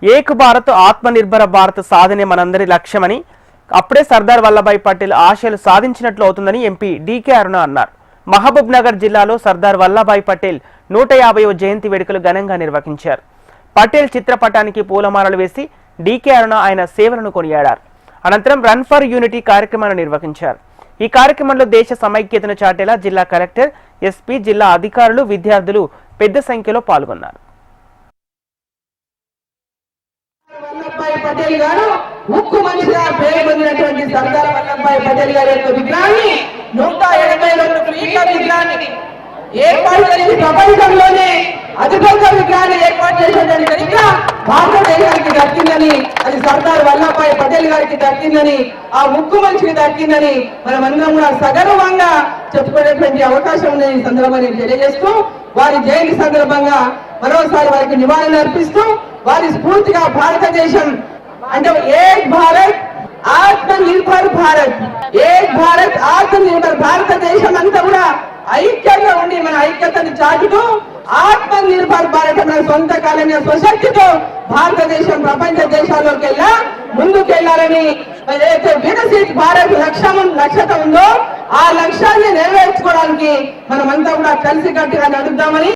ఏక్ భారత్ ఆత్మనిర్భర భారత్ సాధనే మనందరి లక్ష్యమని, అప్పుడే సర్దార్ వల్లభాయ్ పటేల్ ఆశయాలు సాధించినట్లు అవుతుందని ఎంపీ డీకే అరుణ అన్నారు. మహబూబ్ నగర్ జిల్లాలో సర్దార్ వల్లభాయ్ పటేల్ 150వ జయంతి వేడుకలు ఘనంగా నిర్వహించారు. పటేల్ చిత్రపటానికి పూలమాలలు వేసి డీకే అరుణ ఆయన సేవలను కొనియాడారు. అనంతరం రన్ ఫర్ యూనిటీ కార్యక్రమాన్ని నిర్వహించారు. ఈ కార్యక్రమంలో దేశ సమైక్యతను చాటేలా జిల్లా కలెక్టర్, ఎస్పీ, జిల్లా అధికారులు, విద్యార్థులు పెద్ద సంఖ్యలో పాల్గొన్నారు. వల్లభాయ్ పటేల్ గారు ఉక్కు మనిషిగా పేరు పొందినటువంటి సర్దార్ వల్లభాయ్ పటేల్ గారి యొక్క విగ్రహాన్ని 182 ఫీట్ల విగ్రహాన్ని ఏర్పాటు చేసి ప్రపంచంలోనే అతిపెద్ద విగ్రహాన్ని ఏర్పాటు చేసినటువంటి చరిత్ర భారతదేశానికి దక్కిందని, అది సర్దార్ వల్లభాయ్ పటేల్ గారికి దక్కిందని, ఆ ఉక్కు మనిషికి దక్కిందని మనమందరం కూడా సగర్వంగా చెప్పుకునేటువంటి అవకాశం ఉంది. ఈ సందర్భంగా తెలియజేస్తూ వారి జయంతి సందర్భంగా మరోసారి వారికి నివాళులు అర్పిస్తూ వారి స్ఫూర్తిగా భారతదేశం అంటే ఏక్ భారత్ ఆత్మనిర్భర్ భారత్, ఏక్ భారత్ ఆత్మనిర్భర్ భారతదేశం అంతా కూడా ఐక్యంగా ఉండి మన ఐక్యతను చాటుతూ ఆత్మనిర్భర్ భారత్ మన సొంత కాలమైన స్వశక్తితో భారతదేశం ప్రపంచ దేశాల్లోకి వెళ్ళా ముందుకెళ్లాలని ఏదైతే వికసిత్ భారత్ లక్ష్యత ఉందో ఆ లక్ష్యాన్ని నెరవేర్చుకోవడానికి మనమంతా కూడా కలిసికట్టుగా నడుద్దామని